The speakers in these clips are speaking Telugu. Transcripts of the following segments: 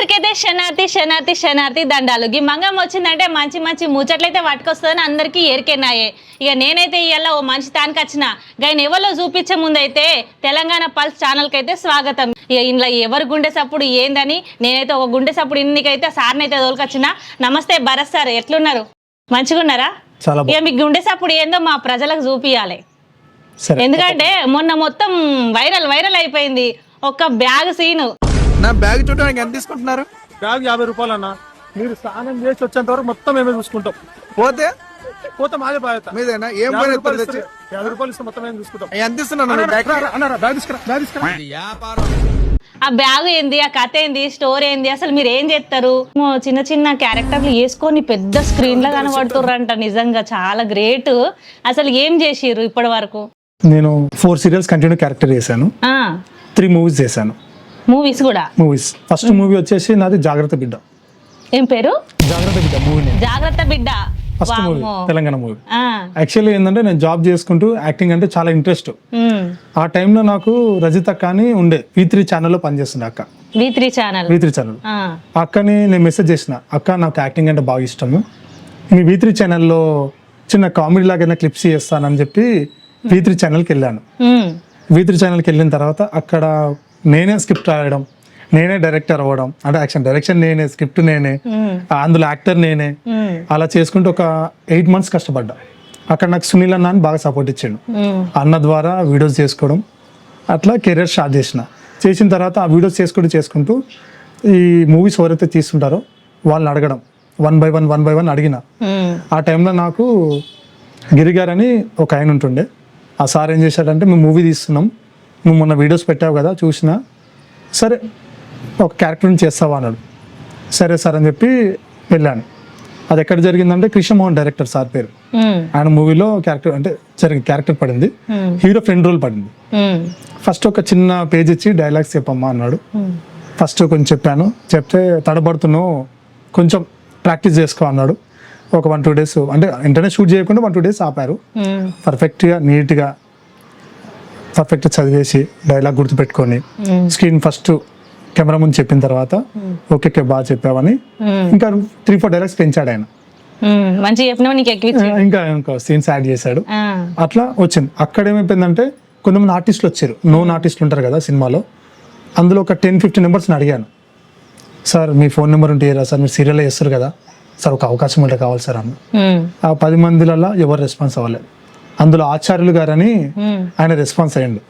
అందరికైతే శనార్థి దండాలు. ఈ మంగం వచ్చిందంటే మంచి మంచి ముచ్చట్లయితే పట్టుకొస్తుందని అందరికీ ఎరికెన్నాయే. ఇక నేనైతే ఇవాళ ఓ మనిషి తానికి వచ్చిన ఆయన ఎవరో చూపించే ముందైతే తెలంగాణ పల్స్ ఛానల్కి అయితే స్వాగతం. ఇక ఇంట్లో ఎవరు గుండె సప్పుడు ఏందని నేనైతే ఒక గుండె సప్పుడు ఇన్నికైతే సార్ని అయితే తోలుకొచ్చిన. నమస్తే భరత్ సార్, ఎట్లున్నారు? మంచిగా ఉన్నారా? ఇక మీకు గుండె సప్పుడు ఏందో మా ప్రజలకు చూపియాలి. ఎందుకంటే మొన్న మొత్తం వైరల్ అయిపోయింది ఒక బ్యాగ్ సీను. నా బ్యాగ్ చూడడానికి ఎంత తీసుకుంటున్నారు? బ్యాగ్ 50 రూపాయలు అన్న. మీరు స్నానం చేసి వచ్చేంత వరకు మొత్తం మేమే చూసుకుంటాం. పోతే మాదే బాధ్యత మీదేనా? ఏం పని 50 రూపాయలు ఇస్తే మొత్తం మేము చూసుకుంటాం. ఎంత ఇస్తున్నాను? బ్యాగ్ తీసుకురా. ఆ బ్యాగ్ ఏంది, ఆ కథ ఏంది, స్టోరీ ఏంది, అసలు మీరు ఏం చేస్తారు? చిన్న చిన్న క్యారెక్టర్లు వేసుకొని పెద్ద స్క్రీన్ లో కనబడుతుర్రంట. నిజంగా చాలా గ్రేట్. అసలు ఏం చేసిర్రు ఇప్పటి వరకు? నేను 4 సీరియల్స్ కంటిన్యూ క్యారెక్టర్ చేశాను. 3 మూవీస్ చేశాను. మూవీస్ కూడా? మూవీస్ ఫస్ట్ మూవీ వచ్చేసి నాది జాగ్రత్త బిడ్డ. ఏం పేరు? జాగ్రత్త బిడ్డ మూవీ. జాగ్రత్త బిడ్డ first movie, Telangana movie. Actually ఏంటంటే నేను జాబ్ చేసుకుంటూ యాక్టింగ్ అంటే చాలా ఇంట్రెస్ట్. ఆ టైంలో నాకు రజిత కానీ ఉండే V3 ఛానల్లో పనిచేస్తుండే అక్క. V3 channel. అక్కని నేను మెసేజ్ చేసిన, అక్క నాకు యాక్టింగ్ అంటే బాగా ఇష్టము, మీ V3 ఛానల్లో చిన్న కామెడీ లాగా క్లిప్స్ చేస్తానని చెప్పి V3 ఛానల్కి వెళ్ళాను. V3 ఛానల్కి వెళ్ళిన తర్వాత అక్కడ నేనే స్క్రిప్ట్ రాయడం, నేనే డైరెక్టర్ అవ్వడం, అంటే డైరెక్షన్ నేనే, స్క్రిప్ట్ నేనే, అందులో యాక్టర్ నేనే, అలా చేసుకుంటూ ఒక 8 months కష్టపడ్డా. అక్కడ నాకు సునీల్ అన్న అని బాగా సపోర్ట్ ఇచ్చాడు. అన్న ద్వారా వీడియోస్ చేసుకోవడం, అట్లా కెరీర్ స్టార్ట్ చేసిన తర్వాత ఆ వీడియోస్ చేసుకుంటూ ఈ మూవీస్ ఎవరైతే తీస్తుంటారో వాళ్ళని అడగడం, వన్ బై వన్ అడిగిన. ఆ టైంలో నాకు గిరిగారు అని ఒక ఆయన ఉంటుండే. ఆ సార్ ఏం చేశాడంటే, మేము మూవీ తీస్తున్నాం, నువ్వు మొన్న వీడియోస్ పెట్టావు కదా చూసినా, సరే ఒక క్యారెక్టర్ని చేస్తావా అన్నాడు. సరే సార్ అని చెప్పి వెళ్ళాను. అది ఎక్కడ జరిగిందంటే కృష్ణమోహన్ డైరెక్టర్ సార్ పేరు. ఆయన మూవీలో క్యారెక్టర్ పడింది, హీరో ఫ్రెండ్ రోల్ పడింది. ఫస్ట్ ఒక చిన్న పేజ్ ఇచ్చి డైలాగ్స్ చెప్పమ్మా అన్నాడు. ఫస్ట్ కొంచెం చెప్పాను. చెప్తే తడబడుతున్నావు, కొంచెం ప్రాక్టీస్ చేసుకో అన్నాడు. ఒక 1-2 days, అంటే వెంటనే షూట్ చేయకుండా 1-2 days ఆపారు. పర్ఫెక్ట్గా నీట్గా చదివేసి డైలాగ్ గుర్తుపెట్టుకొని స్క్రీన్ ఫస్ట్ కెమెరా ముందు చెప్పిన తర్వాత ఓకే బాగా చెప్పావని ఇంకా 3-4 డైలాగ్స్ పెంచాడు ఆయన. ఇంకా సీన్స్ యాడ్ చేశాడు. అట్లా వచ్చింది. అక్కడ ఏమైపోయిందంటే కొంతమంది ఆర్టిస్టులు వచ్చారు, నోన్ ఆర్టిస్టులు ఉంటారు కదా సినిమాలో. అందులో ఒక 10-15 నెంబర్స్ని అడిగాను, సార్ మీ ఫోన్ నెంబర్ ఉంటే సార్, మీరు సీరియల్లో చేస్తారు కదా సార్, ఒక అవకాశం ఉంటే కావాలి సార్ అన్న. ఆ 10 మందిలలో ఎవరు రెస్పాన్స్ అవ్వలేదు. అందులో ఆచార్యులు గారని ఆయన రెస్పాన్స్ అయ్యండి.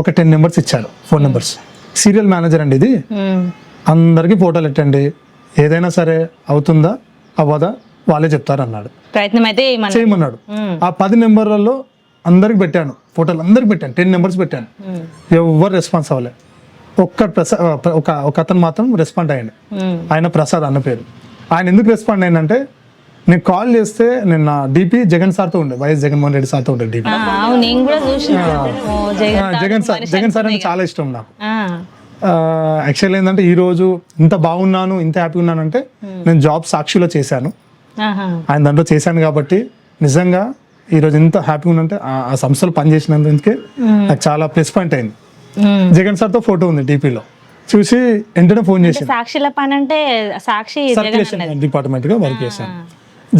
ఒక 10 నెంబర్స్ ఇచ్చారు, ఫోన్ నెంబర్స్. సీరియల్ మేనేజర్ అండి ఇది, అందరికి ఫోటోలు ఎట్టండి, ఏదైనా సరే అవుతుందా అవ్వదా వాళ్ళే చెప్తారు అన్నాడు. ప్రయత్నం అయితే చేయమన్నాడు. ఆ 10 నెంబర్లలో అందరికి పెట్టాను, ఫోటోలు అందరికి పెట్టాను, 10 నెంబర్స్ పెట్టాను. ఎవరు రెస్పాన్స్ అవ్వలేదు. ఒక అతను మాత్రం రెస్పాండ్ అయ్యండి. ఆయన ప్రసాద్ అన్న పేరు. ఆయన ఎందుకు రెస్పాండ్ అయ్యిందంటే, నేను కాల్ చేస్తే నిన్న DP జగన్ సార్తో ఉండే, వైఎస్ జగన్మోహన్ రెడ్డి సార్తో ఉండే DP. జగన్ సార్ అంటే చాలా ఇష్టం నాకు. యాక్చువల్ ఏంటంటే ఈ రోజు ఇంత బాగున్నాను, ఇంత హ్యాపీగా ఉన్నానంటే నేను జాబ్ సాక్షిలో చేశాను, ఆయన దాంట్లో చేశాను కాబట్టి నిజంగా ఈరోజు ఇంత హ్యాపీగా ఉన్నంటే ఆ సంస్థలో పనిచేసినందుకే నాకు చాలా ప్లస్ పాయింట్ అయింది. జగన్ సార్తో ఫోటో ఉంది DPలో, చూసి వెంటనే ఫోన్ చేసి, సాక్షిల పని అంటే సాక్షి డిపార్ట్మెంట్ గా వర్క్ చేశాను,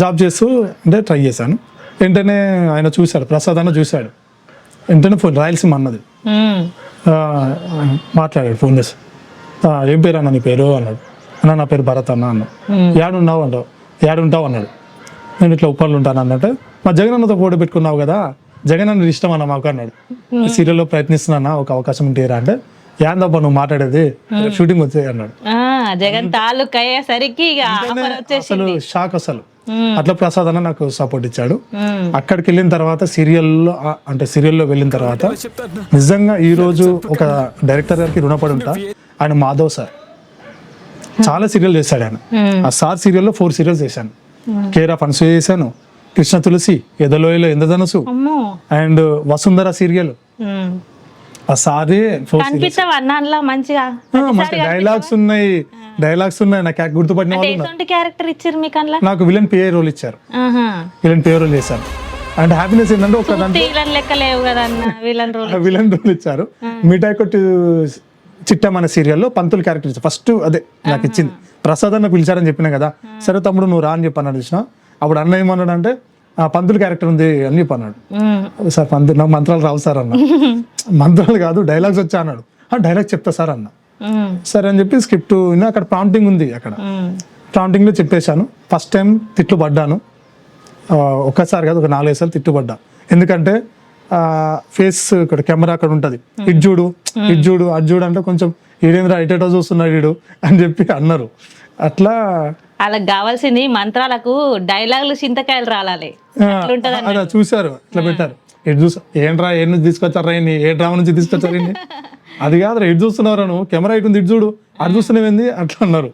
జాబ్ చేస్తూ అంటే ట్రై చేశాను. వెంటనే ఆయన చూశాడు, ప్రసాద్ అన్న చూశాడు, వెంటనే ఫోన్ రాయలసీమ అన్నది మాట్లాడాడు ఫోన్ చేసి, ఏం పేరు అన్న నీ పేరు అన్నాడు. అన్న నా పేరు భరత్ అన్న అన్నాడు. ఏడుంటావు అన్నాడు. నేను ఇట్లా ఉప్పర్లు ఉంటాను అన్నట్టు. మా జగన్ అన్నతో ఫోటో పెట్టుకున్నావు కదా, జగన్ అన్న ఇష్టం అన్న మాకు అన్నాడు. సీరియల్లో ప్రయత్నిస్తున్నా, ఒక అవకాశం ఉంటేరా అంటే, ఏందబ్బా నువ్వు మాట్లాడేది, షూటింగ్ వచ్చే అన్నాడు. జగన్ తాలూకు అయ్యేసరికి అసలు షాక్. అసలు అట్లా ప్రసాద్ అన్న నాకు సపోర్ట్ ఇచ్చాడు. అక్కడికి వెళ్ళిన తర్వాత సీరియల్లో వెళ్ళిన తర్వాత నిజంగా ఈ రోజు ఒక డైరెక్టర్ గారికి రుణపడి ఉంటా. ఆయన మాధవ్ సార్ చాలా సీరియల్ చేశాడు ఆయన. ఆ సార్ సీరియల్లో 4 సీరియల్స్ చేశాను. కేర్ ఆఫ్ అనసూయ చేశాను, కృష్ణ తులసి, ఎదలోయలో ఎందదనసు, అండ్ వసుంధర సీరియల్. ఆ సారే డైలాగ్స్ ఉన్నాయి, నాకు గుర్తుపడిన వాళ్ళు. నాకు విలన్ PA రోల్ ఇచ్చారు, చేశాను. అండ్ హ్యాపీనెస్ ఏంటంటే ఒక విలన్ రోల్ ఇచ్చారు. మిఠాయి కొట్టి చిట్టం అనే సీరియల్లో పంతులు క్యారెక్టర్ ఇచ్చాను ఫస్ట్. అదే నాకు ఇచ్చింది. ప్రసాద్ అన్న పిలిచారని చెప్పిన కదా, సరే తమ్ముడు నువ్వు రా అని చెప్పి అన్నాడు చూసిన. అప్పుడు అన్న ఏమన్నాడు అంటే పంతులు క్యారెక్టర్ ఉంది అని చెప్పి అన్నాడు. సార్ పంతులు నాకు మంత్రాలు రావు సార్ అన్న. మంత్రాలు కాదు డైలాగ్స్ వచ్చా అన్నాడు. డైలాగ్ చెప్తా సార్ అన్న. సరే అని చెప్పి స్క్రిప్ట్ అక్కడ ప్రాంప్టింగ్ ఉంది, అక్కడ ప్రాంప్టింగ్ లో చెప్పేశాను. ఫస్ట్ టైం తిట్లు పడ్డాను, ఒక్కసారి కాదు ఒక 4-5 సార్లు తిట్లు పడ్డా. ఎందుకంటే ఫేస్ ఇక్కడ కెమెరా అక్కడ ఉంటది, ఇటు చూడు ఇటు చూడు అటు చూడు అంటే కొంచెం ఈడేంద్ర ఇటేటో చూస్తున్నాడు వీడు అని చెప్పి అన్నారు. అట్లా వాళ్ళకి కావాల్సింది మంత్రాలకు డైలాగులు చింతకాయలు రాలాలి. అలా చూసారు, ఇట్లా పెట్టారు. ఎటు చూసా ఏంట్రా ఏ నుంచి తీసుకొచ్చారా ఏ డ్రామా నుంచి తీసుకొచ్చారు అది కాదురా ఎటు చూస్తున్నారా నువ్వు, కెమెరా ఇటు ఉంది ఇటు చూడు అటు చూస్తున్నావేంది అట్లా అన్నారు.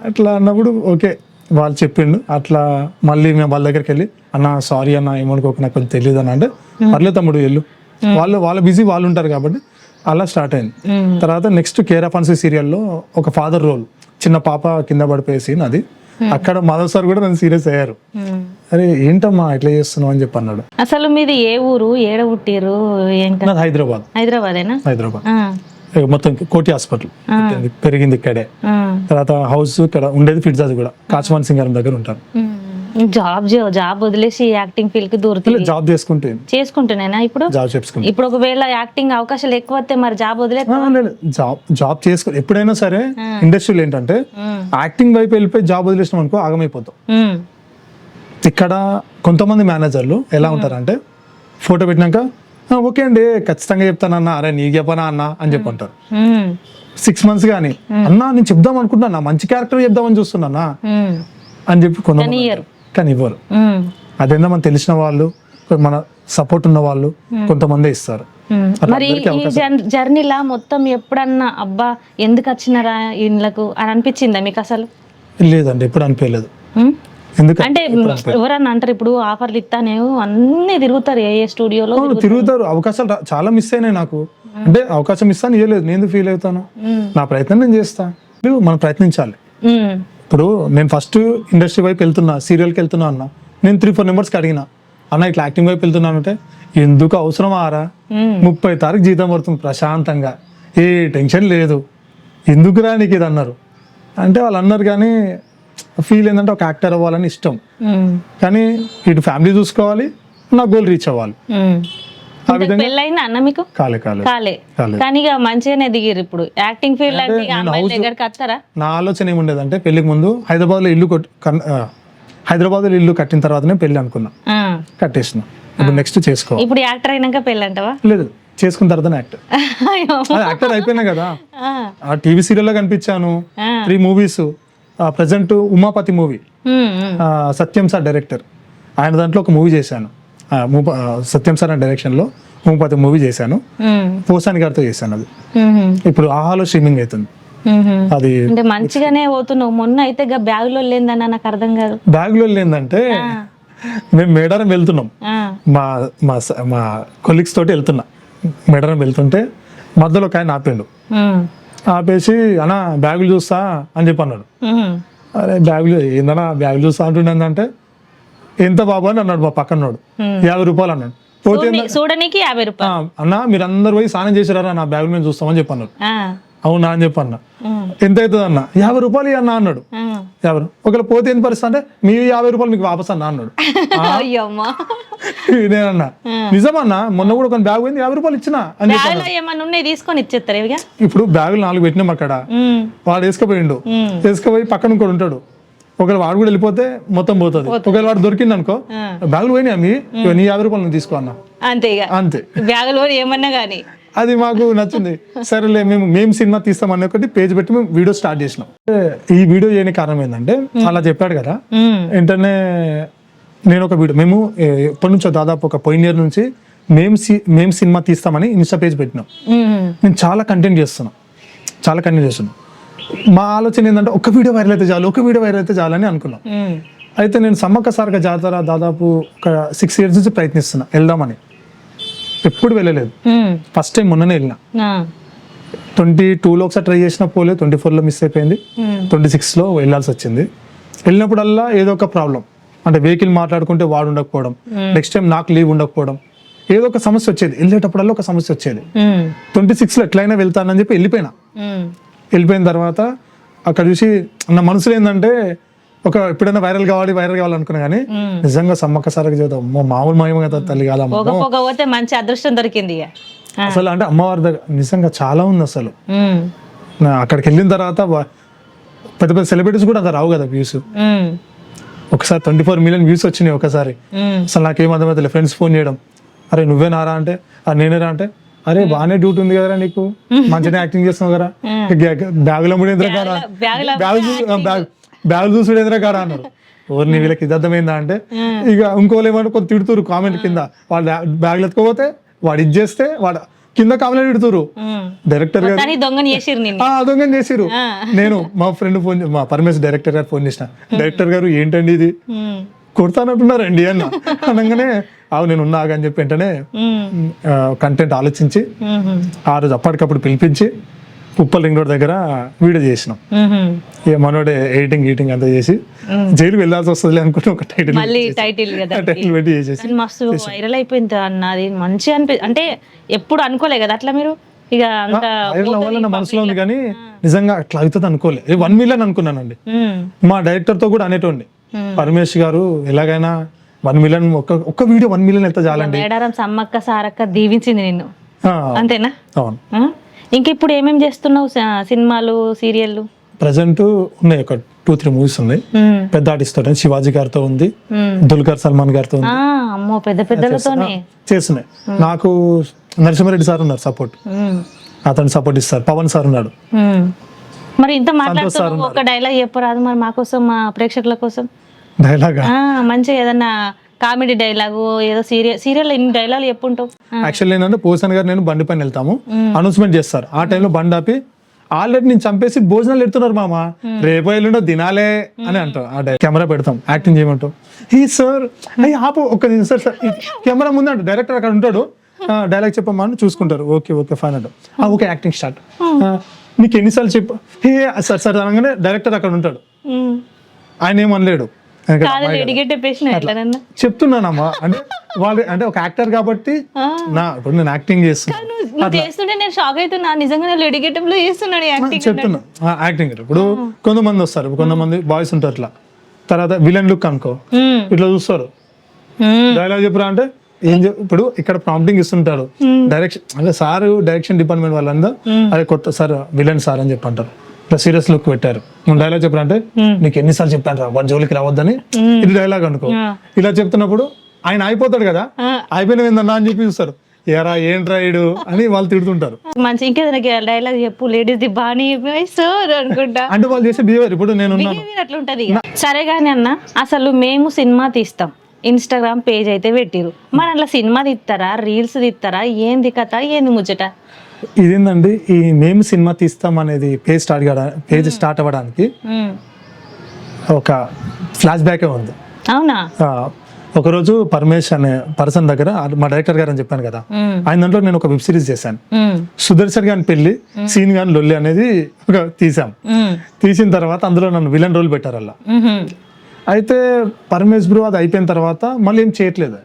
అట్లా అన్నప్పుడు ఓకే వాళ్ళు చెప్పిండు. అట్లా మళ్ళీ మేము వాళ్ళ దగ్గరికి వెళ్ళి అన్న సారీ అన్న ఏమనుకోక నాకు కొంచెం తెలియదు అన్న అంటే పర్లేదు తమ్ముడు వెళ్ళు, వాళ్ళ బిజీ వాళ్ళు ఉంటారు కాబట్టి అలా స్టార్ట్ అయింది. తర్వాత నెక్స్ట్ కేర్ ఆఫ్ అన్సీ సీరియల్లో ఒక ఫాదర్ రోల్, చిన్న పాప కింద పడిపోయే సీన్ అది. అక్కడ మాధవ్ సార్ కూడా నన్ను సీరియస్ అయ్యారు. అరే ఏంటమ్మా ఇట్లా చేస్తున్నావు అని చెప్పి అన్నాడు. అసలు మీది ఏ ఊరు, ఏడ పుట్టిరు? నాది హైదరాబాద్. హైదరాబాదేనా? హైదరాబాద్ మొత్తం కోటి హాస్పిటల్ పెరిగింది ఇక్కడే. తర్వాత హౌస్ ఇక్కడ ఉండేది ఫిట్జాజ్ కూడా కాచవాన్ సింగారం దగ్గర ఉంటాను. జాబ్ వదిలేసి యాక్టింగ్ ఫీల్డ్ కి దూరుతుంది. జాబ్ చేసుకుంటున్నానా ఇప్పుడు? జాబ్ చేసుకుంటా. ఇప్పుడు ఒకవేళ యాక్టింగ్ అవకాశాలు ఎక్కువ వస్తే మరి జాబ్ వదిలే జాబ్ చేసుకో. ఎప్పుడైనా సరే ఇండస్ట్రీలో ఏంటంటే యాక్టింగ్ వైపు వెళ్ళిపోయి జాబ్ వదిలేసినాం అనుకో ఆగమైపోతాం. ఇక్కడ కొంతమంది మేనేజర్లు ఎలా ఉంటారంటే ఫోటో పెట్టినాక ఓకే అండి ఖచ్చితంగా చెప్తానన్నా, అరే నీకు చెప్పనా అన్న అని చెప్పి అంటారు. 6 months కానీ అన్నా నేను చెప్దాం అనుకుంటున్నా, మంచి క్యారెక్టర్ చెప్దామని చూస్తున్నా అని చెప్పి కానీ ఇవ్వరు. అదేందా మనం తెలిసిన వాళ్ళు, మన సపోర్ట్ ఉన్న వాళ్ళు కొంతమంది ఇస్తారు. మరి ఈ జర్నీలా మొత్తం ఎప్పుడన్నా అబ్బా ఎందుకు వచ్చినారా ఇళ్ళకు అని అనిపించిందా మీకు? అసలు లేదండి, ఎప్పుడు అనిపించలేదు. అంటే ఎవరన్నా అంటారు ఇప్పుడు ఆఫర్లు ఇస్తానే అన్ని తిరుగుతారు, ఏ స్టూడియోలో తిరుగుతారు. అవకాశాలు చాలా మిస్ అయినాయి నాకు. అంటే అవకాశం ఇస్తాను ఇవ్వలేదు, నేను ఫీల్ అవుతాను. నా ప్రయత్నం నేను చేస్తా, మనం ప్రయత్నించాలి. ఇప్పుడు నేను ఫస్ట్ ఇండస్ట్రీ వైపు వెళ్తున్నా, సీరియల్కి వెళ్తున్నా అన్న, నేను 3-4 నెంబర్స్కి అడిగినా అన్న ఇట్లా యాక్టింగ్ వైపు వెళ్తున్నానంటే ఎందుకు అవసరం ఆరా, 30 తారీఖు జీతం పడుతుంది ప్రశాంతంగా, ఏ టెన్షన్ లేదు, ఎందుకురా నీకు ఇది అన్నారు. అంటే వాళ్ళు అన్నారు కానీ ఫీల్ ఏంటంటే ఒక యాక్టర్ అవ్వాలని ఇష్టం, కానీ ఇటు ఫ్యామిలీ చూసుకోవాలి, నా గోల్ రీచ్ అవ్వాలి. పెళ్ళైందా అన్న మీకు? కాలే. కానీ ఇక మంచిగానే దిగిరు ఇప్పుడు యాక్టింగ్ ఫీల్డ్. దగ్గరికి వస్తారా? నా ఆలోచన ఏముండేదంటే పెళ్లికి ముందు హైదరాబాద్ లో ఇల్లు కట్టిన తర్వాతనే పెళ్లి అనుకున్నా, కట్టేసిన. ఇప్పుడు నెక్స్ట్ చేసుకో. ఇప్పుడు యాక్టర్ అయినాక పెళ్ళి అంటావా? లేదు, చేసుకున్న తర్వాత యాక్టర్ అయిపోయినా కదా. ఆ టీవీ సీరియల్లో కనిపించాను, 3 movies. ప్రజెంట్ ఉమాపతి మూవీ, సత్యం సార్ డైరెక్టర్, ఆయన దాంట్లో ఒక మూవీ చేశాను. సత్యం సార్ డైరెక్షన్ లో ఉమాపతి మూవీ చేశాను, పోసాని గారితో చేశాను. అది ఇప్పుడు ఆహాలో స్ట్రీమింగ్ అవుతుంది. అది అంటే మంచిగానే పోతున్నావు. మొన్న అయితే బ్యాగ్ లో లేదన్న నాకు అర్థం కాదు. బ్యాగ్ లో లేదంటే మేము మేడారం వెళ్తున్నాం, మా కొలీగ్స్ తోటి వెళ్తున్నా. మేడారం వెళ్తుంటే మధ్యలో ఒక ఆయన ఆపిండు, ఆపేసి అన్నా బ్యాగులు చూస్తా అని చెప్పి అన్నాడు. అరే బ్యాగులు ఏందన్నా బ్యాగులు చూస్తా అంటుండే, ఎంత బాబు అని అన్నాడు. మా పక్కనోడు 50 రూపాయలు అన్నాడు. పోతే చూడడానికి 50 రూపాయలు అన్నా మీరు అందరు పోయి స్నానం చేసారా నా బ్యాగులు మేము చూస్తామని చెప్పి అన్నాడు. అవునా అని చెప్పి అన్న. ఎంత అవుతుంది అన్న? 50 రూపాయలు అన్న అన్నాడు. 50. ఒకవేళ పోతే ఏంటి పరిస్థితి అంటే మీ 50 రూపాయలు మీకు వాపస్ అన్న అన్నాడు. నేనన్నా నిజమన్నా, మొన్న కూడా ఒక బ్యాగ్ పోయింది 50 రూపాయలు ఇచ్చిన అని చెప్పి తీసుకొని ఇచ్చేస్తారు. ఇప్పుడు బ్యాగులు 4 పెట్టినాం అక్కడ, వాడు వేసుకుపోయిండు, వేసుకుపోయి పక్కన ఇంకోటి ఉంటాడు. ఒకవేళ వాడు కూడా వెళ్ళిపోతే మొత్తం పోతుంది. ఒకవేళ వాడు దొరికింది అనుకో, బ్యాగులు పోయినా నీ 50 రూపాయలు తీసుకో అన్న, అంతే. బ్యాగులు ఏమన్నా కానీ అది మాకు నచ్చింది. సరేలే మేము సినిమా తీస్తామని ఒకటి పేజ్ పెట్టి మేము వీడియో స్టార్ట్ చేసినాం. ఈ వీడియో చేయడానికి కారణం ఏంటంటే అలా చెప్పాడు కదా, వెంటనే నేను ఒక వీడియో మేము ఎప్పటి నుంచో దాదాపు ఒక పోయిన ఇయర్ నుంచి మేము సినిమా తీస్తామని ఇన్స్టా పేజ్ పెట్టినాం. నేను చాలా కంటెంట్ చేస్తున్నాం. మా ఆలోచన ఏంటంటే ఒక వీడియో వైరల్ అయితే చాలు అని అనుకున్నాం. అయితే నేను సమ్మక్క సారక్క జాతర దాదాపు ఒక 6 years నుంచి ప్రయత్నిస్తున్నా వెళ్దామని, ఎప్పుడు వెళ్ళలేదు. ఫస్ట్ టైం మొన్ననే వెళ్ళిన. 22లో ఒకసారి ట్రై చేసిన, పోలేదు. 24లో మిస్ అయిపోయింది. 26లో వెళ్ళాల్సి వచ్చింది. వెళ్ళినప్పుడల్లా ఏదో ఒక ప్రాబ్లం, అంటే వెహికల్ మాట్లాడుకుంటే వాడు ఉండకపోవడం, నెక్స్ట్ టైం నాకు లీవ్ ఉండకపోవడం, ఏదో ఒక సమస్య వచ్చేది. వెళ్ళేటప్పుడల్లా ఒక సమస్య వచ్చేది. 26లో ఎట్లయినా వెళ్తానని చెప్పి వెళ్ళిపోయినా. వెళ్ళిపోయిన తర్వాత అక్కడ చూసి నా మనసులో ఏంటంటే ఎప్పుడైనా వైరల్ కావాలనుకున్నా కానీ నిజంగా సమ్మక్క సారకి చేద్దాం మామూలు మహిమ కదా తల్లి కాదు పోక పోతే మంచి అదృష్టం దొరికింది ఇక. అసలు అంటే అమ్మవారి దగ్గర నిజంగా చాలా ఉంది అసలు. అక్కడికి వెళ్ళిన తర్వాత పెద్ద పెద్ద సెలబ్రిటీస్ కూడా అంత రావు కదా వ్యూస్. ఒకసారి 24 million వ్యూస్ వచ్చినాయి ఒకసారి. అసలు నాకేం అర్థమవుతుంది, ఫ్రెండ్స్ ఫోన్ చేయడం, అరే నువ్వేనారా అంటే నేనేరా అంటే, అరే బాగానే డ్యూటీ ఉంది కదరా నీకు, మంచిగా యాక్టింగ్ చేస్తున్నావు కదా, బ్యాగులో ముడేంద్ర కారా, బ్యాగులు చూసుడేంద్ర కారా అన్నారు. నీ వీళ్ళకి ఇది అర్థమైందా అంటే ఇక ఇంకోళ్ళు ఏమంటే కొంత తిడుతురు కామెంట్ కింద, వాళ్ళు బ్యాగులు ఎత్తుకోపోతే వాడు ఇది చేస్తే వాడు కింద కామెంట్ తిడుతురు. డైరెక్టర్ గారు దొంగని చేసిరు. నేను మా ఫ్రెండ్ మా పరమేశ్ డైరెక్టర్ గారు ఫోన్ చేసిన, డైరెక్టర్ గారు ఏంటండి ఇది కొడతానంటున్నారండి అన్న అనగానే నేను ఉన్నాగా అని చెప్పి వెంటనే కంటెంట్ ఆలోచించి ఆ రోజు అప్పటికప్పుడు పిలిపించి ఉప్పల్ రింగ్ రోడ్ దగ్గర వీడియో చేసినాం. మనోడే ఎడిటింగ్ అంతా చేసి జైలు వెళ్ళాల్సి వస్తుంది అనుకుంటే ఒక టైటిల్ పెట్టి చేసేసి మస్తు వైరల్ అయిపోయింది అన్నది. మంచి అంటే ఎప్పుడు అనుకోలే కదా అట్లా మీరు ఇక వైరల్ అవ్వాలన్న మనసులో ఉంది కానీ నిజంగా అట్లా అవుతుంది అనుకోలే. 1 million అనుకున్నానండి. మా డైరెక్టర్ తో కూడా అనేటోండి, పరమేష్ గారు ఎలాగైనా 1 million ఒక్క వీడియో 1 million అయితే చాలండి. మేడారం సమ్మక్క సారక్క దీవించింది నిన్ను, అంతేనా? అవును. ఇంక ఇప్పుడు ఏమేమి చేస్తున్నావు, సినిమాలు సీరియల్లు? ప్రజెంట్ ఉన్నాయి, ఒక 2-3 మూవీస్ ఉన్నాయి. పెద్ద ఆర్టిస్ట్ తో శివాజీ గారితో ఉంది, దుల్కర్ సల్మాన్ గారితో ఉంది. అమ్మో పెద్దలతోనే చేస్తున్నాయి. నాకు నరసింహారెడ్డి సార్ ఉన్నారు సపోర్ట్, అతను సపోర్ట్ ఇస్తారు. పవన్ సార్ ఉన్నాడు. మరి ఇంత మాట్లాడుతున్నావు, ఒక డైలాగ్ చెప్పరాదు మరి మా కోసం, మా ప్రేక్షకుల కోసం? డైలాగ్ మంచిగా ఏదన్నా కామెడీ డైలాగు, ఏదో సీరియల్ ఇన్ని డైలాగ్ చెప్పుంటావు. యాక్చువల్లీ ఏంటంటే పోసన్ గారు నేను బండి పైన వెళ్తాము, అనౌన్స్మెంట్ చేస్తారు. ఆ టైంలో బండి ఆపి ఆల్రెడీ నేను చంపేసి భోజనాలు ఎడుతున్నారు మామ, రేపు ఎల్లుండో తినాలే అని అంటాం. ఆ కెమెరా పెడతాం, యాక్టింగ్ చేయమంటాం. ఈ సార్ అయ్యి ఆపు ఒక్క నిమిషం సార్, కెమెరా ముందు అంటే డైరెక్టర్ అక్కడ ఉంటాడు, డైలాగ్ చెప్పమ్మా అని చూసుకుంటారు. ఓకే ఫైన్ అంటాం. Okay acting start. నీకు ఎన్నిసార్లు చెప్పు సార్ అనగానే డైరెక్టర్ అక్కడ ఉంటాడు, ఆయన ఏమనలేడు. చెప్తున్నానమ్మా అంటే వాళ్ళు అంటే ఒక యాక్టర్ కాబట్టి ఇప్పుడు నేను యాక్టింగ్ చేస్తుంటే నేను షాక్ అవుతున్నా, నిజంగా ఎడిగేటప్పుడు చేస్తున్నాడు చెప్తున్నా యాక్టింగ్. ఇప్పుడు కొంతమంది వస్తారు, కొంతమంది బాయ్స్ ఉంటారు ఇట్లా, తర్వాత విలన్ లుక్ అనుకో ఇట్లా చూస్తారు, డైలాగ్ చెప్పురా అంటే ఇప్పుడు ఇక్కడ ప్రాంప్టింగ్ ఇస్తుంటారు డైరెక్షన్ అంటే సార్ డైరెక్షన్ డిపార్ట్మెంట్ వాళ్ళందరూ అదే కొత్త సార్ విలన్ సార్ అని చెప్పి అంటారు. ఇట్లా సీరియస్ లుక్ పెట్టారు, డైలాగ్ చెప్పారంటే నీకు ఎన్నిసార్లు చెప్పాను రా వాడి జోలికి రావద్దని, ఇది డైలాగ్ అనుకో. ఇలా చెప్తున్నప్పుడు ఆయన అయిపోతాడు కదా, అయిపోయిన ఏందన్నా అని చెప్పి చూస్తారు, ఏరా ఏంట్రా ఇడు అని వాళ్ళు తిడుతుంటారు. మంచి ఇంకేదైనా డైలాగ్ చెప్పు, లేడీస్ ది బాణి అనుకుంటా అంటే వాళ్ళు చేసే బిహేవియర్ ఇప్పుడు నేను అట్లుంటది. సరే గాని అన్న, అసలు మేము సినిమా తీస్తాం, ఇన్స్టాగ్రామ్ పేజ్ అయితే పెట్టిరు, మరి అట్లా సినిమా తీస్తారా, రీల్స్ తీస్తారా, ఏంది కథ, ఏంది ముచ్చట? ఇదేందండి, ఈ మేము సినిమా తీస్తాం అనేది పేజ్ స్టార్ట్ అవ్వడానికి ఒక ఫ్లాష్ బ్యాకే ఉంది. అవునా? ఒకరోజు పరమేశ్ అనే పర్సన్ దగ్గర మా డైరెక్టర్ గారు అని చెప్పాను కదా, ఆయన దాంట్లో నేను ఒక వెబ్ సిరీస్ చేశాను, సుదర్శన్ గాని పెళ్లి సీన్ గాని లొల్లి అనేది తీసాం. తీసిన తర్వాత అందులో నన్ను విలన్ రోల్ పెట్టారు అలా. అయితే పరమేశ్ బ్రో అది అయిపోయిన తర్వాత మళ్ళీ ఏం చేయట్లేదు.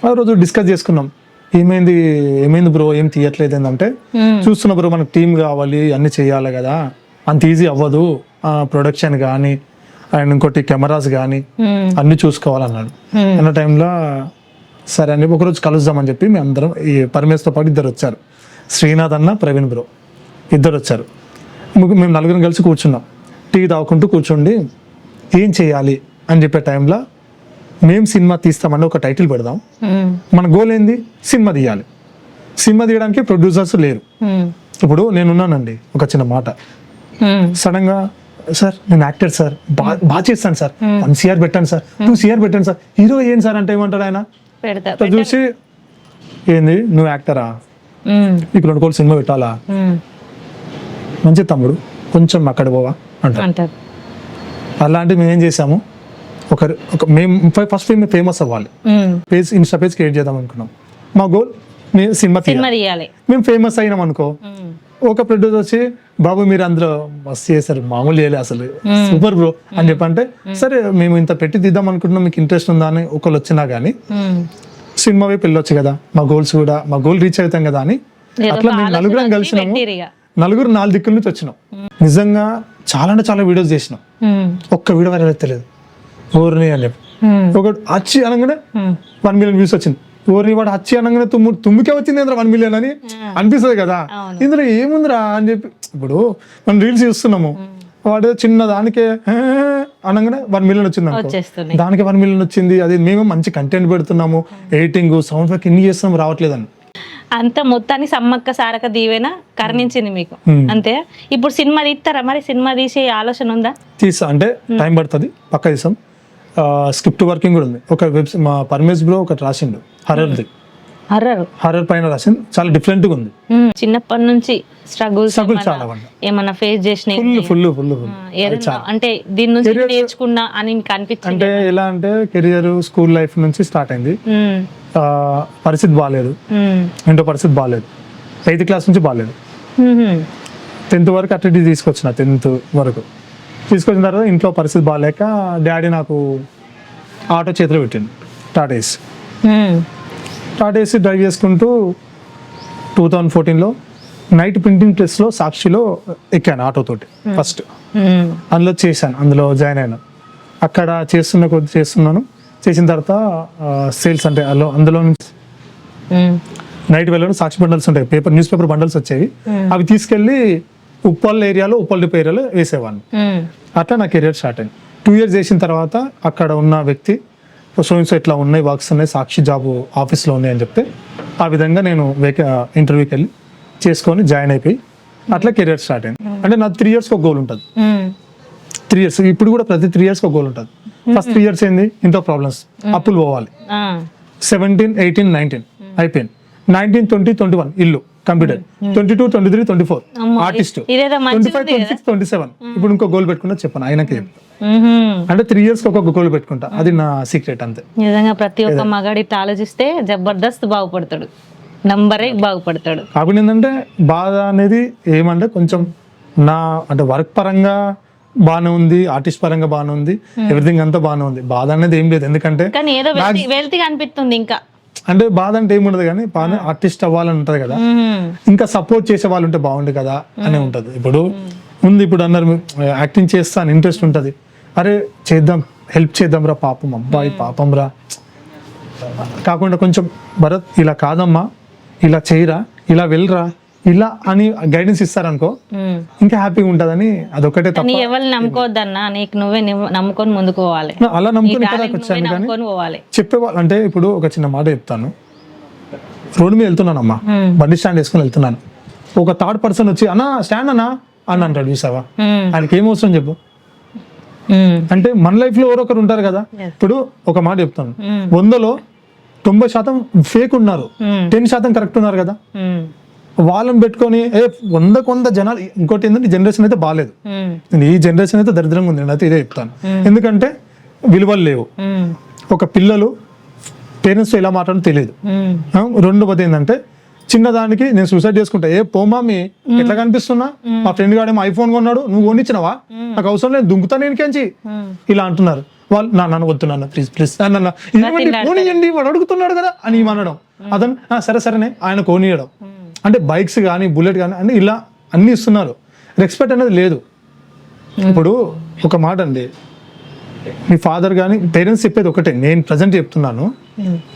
ఆ రోజు డిస్కస్ చేసుకున్నాం, ఏమైంది బ్రో ఏం తీయట్లేదు ఏంటంటే, చూస్తున్నా బ్రో మనకు టీం కావాలి, అన్ని చెయ్యాలి కదా, అంత ఈజీ అవ్వదు, ప్రొడక్షన్ కానీ అండ్ ఇంకోటి కెమెరాస్ కానీ అన్ని చూసుకోవాలన్నాడు. అన్న టైంలో సరే అని ఒకరోజు కలుద్దామని చెప్పి మేము అందరం ఈ పరమేశ్తో పాటు ఇద్దరు వచ్చారు, శ్రీనాథ్ అన్న ప్రవీణ్ బ్రో ఇద్దరు వచ్చారు. మేము నలుగురం కలిసి కూర్చున్నాం, టీ తాగుకుంటూ కూర్చోండి ఏం చేయాలి అని చెప్పే టైంలో మేము సినిమా తీస్తామని ఒక టైటిల్ పెడదాం, మన గోల్ ఏంది సినిమా తీయాలి, సినిమా తీయడానికి ప్రొడ్యూసర్స్ లేరు. ఇప్పుడు నేనున్నానండి, ఒక చిన్న మాట సడన్ గా సార్ నేను యాక్టర్ సార్, బాగా చేస్తాను సార్, 1 CR పెట్టాను సార్, 2 CR పెట్టాను సార్, హీరో ఏంటి సార్ అంటే ఏమంటాడు ఆయన చూసి, ఏంది నువ్వు యాక్టరా, నీకు 2 కోట్ల సినిమా పెట్టాలా, మంచి తమ్ముడు కొంచెం అక్కడ పోవా అంటారు. అలాంటి మేము ఏం చేసాము, మేము ఫస్ట్ మేము ఫేమస్ అవ్వాలి, పేజ్ ఇన్స్టా పేజ్ క్రియేట్ చేద్దాం అనుకున్నాం. మా గోల్ మేము సినిమా తీయాలి. మేము ఫేమస్ అయినాం అనుకో, ఒక ప్రొడ్యూసర్ వచ్చి బాబు మీరు అందులో మస్తు చేశారు, మామూలు చేయలే అసలు సూపర్ బ్రో అని చెప్పంటే, సరే మేము ఇంత పెట్టి తీద్దాం అనుకుంటున్నాం, మీకు ఇంట్రెస్ట్ ఉందా అని ఒకళ్ళు వచ్చినా గానీ సినిమా వైపు వెళ్ళొచ్చు కదా, మా గోల్స్ కూడా మా గోల్ రీచ్ అవుతాం కదా అని అట్లా మేము నలుగురం కలిసినాము. నలుగురు 4 దిక్కుల నుంచి వచ్చినాం. నిజంగా చాలా అంటే చాలా వీడియోస్ చేసినాం, ఒక్క వీడియో వైరల్ తెలియదు ఓర్ని అని చెప్పి. ఒకటి అచ్చి అనగానే 1 million వ్యూస్ వచ్చింది. ఓర్ని వాడు అచ్చి అనగానే తుమ్ముకే వచ్చింది 1 million అని అనిపిస్తుంది కదా. ఇందులో ఏముందిరా అని చెప్పి ఇప్పుడు మనం రీల్స్ చూస్తున్నాము, వాడు చిన్న దానికే అనగానే 1 million వచ్చింది అనుకో, దానికి 1 million వచ్చింది. అది మేము మంచి కంటెంట్ పెడుతున్నాము, ఎడిటింగ్ సౌండ్ ఎఫెక్ట్ ఇన్ని చేస్తున్నాం, రావట్లేదని. అంత మొత్తాన్ని సమ్మక్క సారక దీవెన కరుణించింది మీకు అంతే. ఇప్పుడు సినిమా తీస్తారా మరి? సినిమా తీసే ఆలోచన ఉందా? తీసా అంటే టైం పడుతుంది, పక్క తీసాం. స్క్రిప్ట్ వర్కింగ్ కూడా ఉంది. ఒక మా పరమేశ్ బ్రో ఒకటి రాసిండు హర్రర్ది, హర్రర్ పైన రాసింది, చాలా డిఫరెంట్ గా ఉంది. చిన్నప్పటి నుంచి స్ట్రగుల్స్ చాలా ఏమన్నా ఫేస్ చేసిన ఫుల్ అంటే దీని నుంచి నేర్చుకున్నా అని అనిపించింది? అంటే ఎలా అంటే కెరియర్ స్కూల్ లైఫ్ నుంచి స్టార్ట్ అయింది. పరిస్థితి బాగాలేదు, ఇంటో పరిస్థితి బాగాలేదు, 8th క్లాస్ నుంచి బాగాలేదు. 10th వరకు అటు తీసుకొచ్చిన, 10th వరకు తీసుకొచ్చిన తర్వాత ఇంట్లో పరిస్థితి బాగాలేక డాడీ నాకు ఆటో చేతిలో పెట్టిండు, టాటా ఏసీ డ్రైవ్ చేసుకుంటూ 2014లో నైట్ ప్రింటింగ్ ప్రెస్లో సాక్షిలో ఎక్కాను ఆటోతోటి ఫస్ట్. అందులో చేశాను, అందులో జాయిన్ అయినా. అక్కడ చేస్తున్నాను. చేసిన తర్వాత సేల్స్ అంటే అందులో నుంచి నైట్ వెళ్ళడం సాక్షి బండల్స్ ఉంటాయి, న్యూస్ పేపర్ బండల్స్ వచ్చేవి, అవి తీసుకెళ్ళి ఉప్పల్ డిపో ఏరియాలో వేసేవాడిని. అట్లా నా కెరియర్ స్టార్ట్ అయింది. 2 years చేసిన తర్వాత అక్కడ ఉన్న వ్యక్తి సో ఇట్లా ఉన్నాయి, వర్క్స్ ఉన్నాయి, సాక్షి జాబ్ ఆఫీస్లో ఉన్నాయి అని చెప్తే ఆ విధంగా నేను ఇంటర్వ్యూకి వెళ్ళి చేసుకొని జాయిన్ అయిపోయి అట్లా కెరియర్ స్టార్ట్ అయింది. అంటే నాకు 3 years ఒక గోల్ ఉంటుంది. 3 years ఇప్పుడు కూడా ప్రతి 3 years ఒక గోల్ ఉంటుంది. ఫస్ట్ 3 years ఏంది, ఇంట్లో ప్రాబ్లమ్స్, అప్పులు పోవాలి. 17, 18, 19 అయిపోయింది. 19, 20, 21 ఇల్లు కంప్యూటర్. 22, 23, 24 ఆర్టిస్ట్. 25, 26, 27 ఇప్పుడు ఇంకో గోల్ పెట్టుకుంటా చెప్పాను ఆయనకి. అంటే 3 years ఒక గోల్ పెట్టుకుంటా, అది నా సీక్రెట్ అంతే. నిజంగా ప్రతి ఒక్క మగాడి ఇట్లా ఆలోచిస్తే జబర్దస్త్ బాగుపడతాడు, నంబరే బాగుపడతాడు. కాకుండా ఏంటంటే బాధ అనేది ఏమంటే కొంచెం నా అంటే వర్క్ పరంగా బాగానే ఉంది, ఆర్టిస్ట్ పరంగా బాగానే ఉంది, ఎవ్రీథింగ్ అంతా బాగానే ఉంది. బాధ అనేది ఏం లేదు, ఎందుకంటే కానీ ఏదో వెల్తీగా అనిపిస్తుంది. ఇంకా అంటే బాధ అంటే ఏముండదు కానీ బాగా ఆర్టిస్ట్ అవ్వాలని ఉంటది కదా, ఇంకా సపోర్ట్ చేసే వాళ్ళు ఉంటే బాగుండు కదా అని ఉంటది. ఇప్పుడు ఉంది, ఇప్పుడు అన్నారు యాక్టింగ్ చేస్తా అని ఇంట్రెస్ట్ ఉంటది, అరే చేద్దాం, హెల్ప్ చేద్దాం రా, పాపం అబ్బాయి పాపం రా, కాకుండా కొంచెం భరత్ ఇలా కాదమ్మా, ఇలా చేయరా, ఇలా వెళ్ళరా, ఇలా అని గైడెన్స్ ఇస్తారనుకో ఇంకా హ్యాపీగా ఉంటదని. అదొకటే తప్ప ఎవరు నమ్ముకోవద్దన్నా, నీకు నువ్వే నమ్ముకొని ముందుకు పోవాలి. అలా నమ్ముకొని వచ్చాను కానీ చెప్పేవాళ్ళు అంటే ఇప్పుడు ఒక చిన్న మాట చెప్తాను. రోడ్డు మీద వెళ్తున్నానమ్మా, బండి స్టాండ్ వేసుకొని వెళ్తున్నాను, ఒక థర్డ్ పర్సన్ వచ్చి అన్నా స్టాండ్ అన్నా అని అంటాడు, చూసావా, ఆయనకి ఏం అవసరం చెప్పు. అంటే మన లైఫ్ లో ఎవరొకరు ఉంటారు కదా. ఇప్పుడు ఒక మాట చెప్తాను, 100లో 90% ఫేక్ ఉన్నారు, 10% కరెక్ట్ ఉన్నారు కదా. వాళ్ళని పెట్టుకొని 100 జనాలు. ఇంకోటి ఏంటంటే జనరేషన్ అయితే బాగాలేదు, ఈ జనరేషన్ అయితే దరిద్రంగా ఉంది, అయితే ఇదే చెప్తాను. ఎందుకంటే విలువలు లేవు, ఒక పిల్లలు పేరెంట్స్తో ఎలా మాట్లాడడం తెలియదు. రెండోది ఏంటంటే చిన్నదానికి నేను సూసైడ్ చేసుకుంటా, పోమామి ఎట్లా కనిపిస్తున్నా, మా ఫ్రెండ్ గాడేమో ఐఫోన్ కొన్నాడు, నువ్వు కొనిచ్చినవా, నాకు అవసరం లేదు, దుంకుతా నేను ఇలా అంటున్నారు వాళ్ళు. నాన్న వద్దున్నా ప్లీజ్ ప్లీజ్ నాన్న కోనియండి, వాడు అడుగుతున్నాడు కదా అని అనడం. అతను సరేనే ఆయన కోనియడం. అంటే బైక్స్ కానీ బుల్లెట్ కానీ అన్ని ఇలా అన్ని ఇస్తున్నారు, రెస్పెక్ట్ అనేది లేదు. ఇప్పుడు ఒక మాట అండి, మీ ఫాదర్ కానీ పేరెంట్స్ చెప్పేది ఒకటే, నేను ప్రజెంట్ చెప్తున్నాను,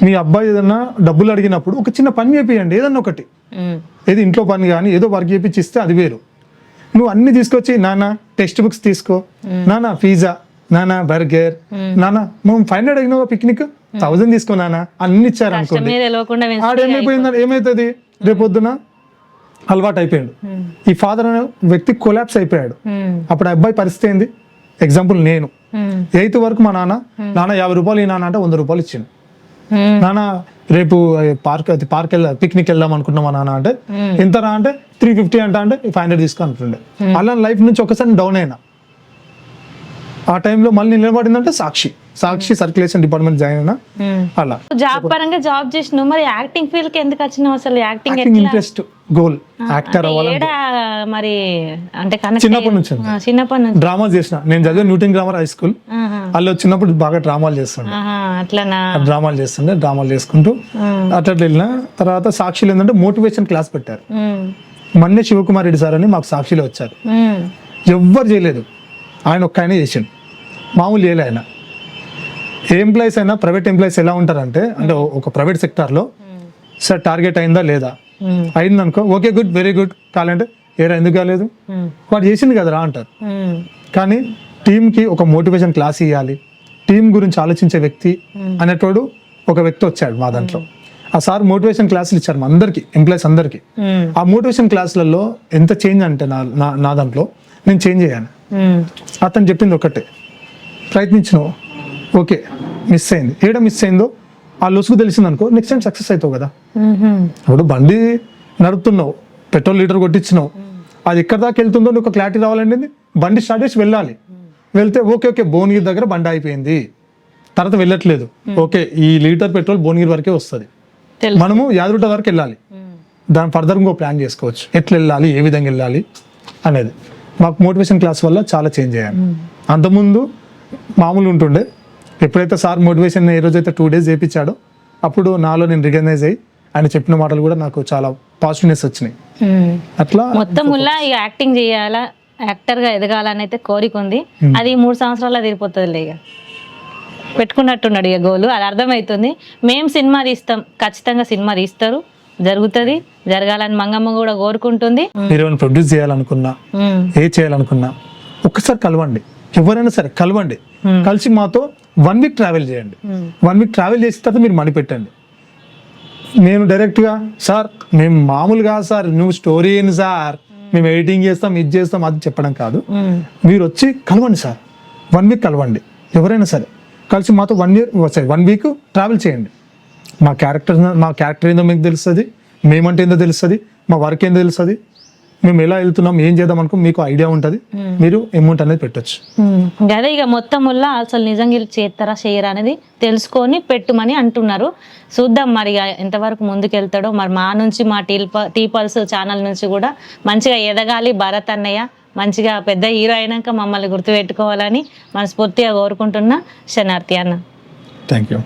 మీ అబ్బాయి ఏదన్నా డబ్బులు అడిగినప్పుడు ఒక చిన్న పని చేపియండి, ఏదన్నా ఒకటి, ఏది ఇంట్లో పని కానీ ఏదో వర్క్ చేపించి ఇస్తే అది వేరు. నువ్వు అన్ని తీసుకొచ్చి నాన్న టెక్స్ట్ బుక్స్ తీసుకో, నాన్న పిజ్జా, నాన్న బర్గర్, నాన్న మనం 500 అడిగినావు పిక్నిక్ 1000 తీసుకో నాన్న, అన్ని ఇచ్చారు అనుకోండి, ఏమైతుంది రేపొద్దున అలవాటు అయిపోయాడు. ఈ ఫాదర్ అనే వ్యక్తి కొలాప్స్ అయిపోయాడు. అప్పుడు అబ్బాయి పరిస్థితి ఏంది? ఎగ్జాంపుల్ నేను 8th వరకు మా నాన్న 50 రూపాయలు ఈ నాన్న అంటే 100 రూపాయలు ఇచ్చిండు. నాన్న రేపు పార్క్ పిక్నిక్ వెళ్దాం అనుకున్నాం మా నాన్న అంటే ఎంత రా అంటే 350 అంటే 500 తీసుకో అంటుండే. అలా లైఫ్ నుంచి ఒకసారి డౌన్ అయినా. ఆ టైంలో మళ్ళీ నిలబడిందంటే సాక్షి సర్క్యులేషన్ డిపార్ట్మెంట్ జాయిన్ అయినా. అలా జాబ్ పరంగా జాబ్ చేసినావు, మరి యాక్టింగ్ ఫీల్డ్ కి ఎందుకు వచ్చినావు అసలు? యాక్టింగ్ ఇంట్రెస్ట్, గోల్ యాక్టర్ అవ్వాలి. మరి అంటే చిన్నప్పటి నుంచి డ్రామా చేసిన. నేను చదివే న్యూటన్ గ్రామర్ హై స్కూల్, వాళ్ళు చిన్నప్పుడు బాగా డ్రామాలు చేస్తుండే. డ్రామాలు చేసుకుంటూ అట్లా వెళ్ళిన తర్వాత సాక్షిలో ఏంటంటే మోటివేషన్ క్లాస్ పెట్టారు. మన్నే శివకుమార్ రెడ్డి సార్ అని మాకు సాక్షిలో వచ్చారు. ఉమ్, ఎవ్వరు చేయలేదు, ఆయన ఒక్క ఆయన చేసిండు. మామూలు చేయలే ఆయన. ఏ ఎంప్లాయీస్ అయినా, ప్రైవేట్ ఎంప్లాయీస్ ఎలా ఉంటారంటే, అంటే ఒక ప్రైవేట్ సెక్టార్లో సార్ టార్గెట్ అయిందా లేదా, ఉమ్, అయిందనుకో ఓకే గుడ్ వెరీ గుడ్, కావాలంటే ఏరా ఎందుకు కాలేదు, ఉమ్, వాడు చేసింది కదరా అంటారు. ఉమ్, కానీ టీంకి ఒక మోటివేషన్ క్లాస్ ఇవ్వాలి, టీం గురించి ఆలోచించే వ్యక్తి అనేటోడు ఒక వ్యక్తి వచ్చాడు మా దాంట్లో. ఆ సార్ మోటివేషన్ క్లాసులు ఇచ్చారు మా అందరికి, ఎంప్లాయీస్ అందరికి. ఉమ్, ఆ మోటివేషన్ క్లాసులలో ఎంత చేంజ్ అంటే నా దాంట్లో నేను చేంజ్ అయ్యాను. ఉమ్, అతను చెప్పింది ఒకటే, ప్రయత్నించినావు ఓకే, మిస్ అయింది, ఏడ మిస్ అయిందో ఆ లొసుగు తెలిసింది అనుకో, నెక్స్ట్ టైం సక్సెస్ అవుతావు కదా. ఉమ్, ఇప్పుడు బండి నడుపుతున్నావు, పెట్రోల్ లీటర్ కొట్టించినావు, అది ఎక్కడ దాకా వెళ్తుందో నీకు క్లారిటీ రావాలండి. బండి స్టార్ట్ చేసి వెళ్ళాలి, వెళ్తే ఓకే ఓకే భువనగిరి దగ్గర బండి అయిపోయింది, తర్వాత వెళ్ళట్లేదు, ఓకే ఈ లీటర్ పెట్రోల్ భువనగిరి వరకే వస్తుంది, తెలుసు. మనము యాదగిరిగుట్ట వరకు వెళ్ళాలి, ఉమ్, దాని ఫర్దర్ ఇంకో ప్లాన్ చేసుకోవచ్చు, ఎట్లా వెళ్ళాలి, ఏ విధంగా వెళ్ళాలి అనేది. మాకు మోటివేషన్ క్లాస్ వల్ల చాలా చేంజ్ అయ్యాను. అంతకుముందు మామూలు ఉంటుండే, ఎప్పుడైతే సార్ మోటివేషన్ ఏ రోజైతే 2 days చేయించాడో అప్పుడు నాలో నేను రికగ్నైజ్ అయ్యి ఆయన చెప్పిన మాటలు కూడా నాకు చాలా పాజిటివ్నెస్ వచ్చినాయి. ఉమ్. అట్లా మొత్తం ఇక యాక్టింగ్ చేయాలా, యాక్టర్గా ఎదగాలని అయితే కోరిక ఉంది. అది 3 సంవత్సరాల్లో తీరిపోతుంది ఇక, పెట్టుకున్నట్టున్నాడు ఇక గోలు, అది అర్థమవుతుంది. మేము సినిమా తీస్తాం, ఖచ్చితంగా సినిమా తీస్తారు, జరుగుతుంది, జరగాలని మంగమ్మ కూడా కోరుకుంటుంది. మీరు ఏమైనా ప్రొడ్యూస్ చేయాలనుకున్నా, ఉమ్, ఏ చేయాలనుకున్నా ఒక్కసారి కలవండి, ఎవరైనా సరే కలవండి, కలిసి మాతో 1 week ట్రావెల్ చేయండి. 1 week ట్రావెల్ చేసిన తర్వాత మీరు మనీ పెట్టండి. నేను డైరెక్ట్గా సార్ మేము మామూలుగా సార్ నువ్వు స్టోరీ ఏంటి సార్, మేము ఎడిటింగ్ చేస్తాం, ఇది చేస్తాం, అది చెప్పడం కాదు. ఉమ్, మీరు వచ్చి కలవండి సార్, 1 week కలవండి, ఎవరైనా సరే కలిసి మాతో 1 week ట్రావెల్ చేయండి. మా క్యారెక్టర్ ఏందో మీకు తెలుస్తుంది, మేమంటే ఏందో తెలుస్తుంది, మా వర్క్ ఏందో తెలుస్తుంది, మేము ఎలా వెళ్తున్నాం, ఏం చేద్దాం అనుకో మీకు ఐడియా ఉంటుంది. మీరు అమౌంట్ అనేది పెట్టచ్చు. అదే ఇక మొత్తం వల్ల అసలు నిజంగా వీళ్ళు చేస్తారా చేయరా అనేది తెలుసుకొని పెట్టుమని అంటున్నారు. చూద్దాం మరి ఇక ఎంతవరకు ముందుకెళ్తాడో. మరి మా నుంచి, మా టీ పల్స్ ఛానల్ నుంచి కూడా మంచిగా ఎదగాలి భరత్ అన్నయ్య, మంచిగా పెద్ద హీరో అయినాక మమ్మల్ని గుర్తుపెట్టుకోవాలని మనస్ఫూర్తిగా కోరుకుంటున్నా. శనార్థి అన్న. Thank you.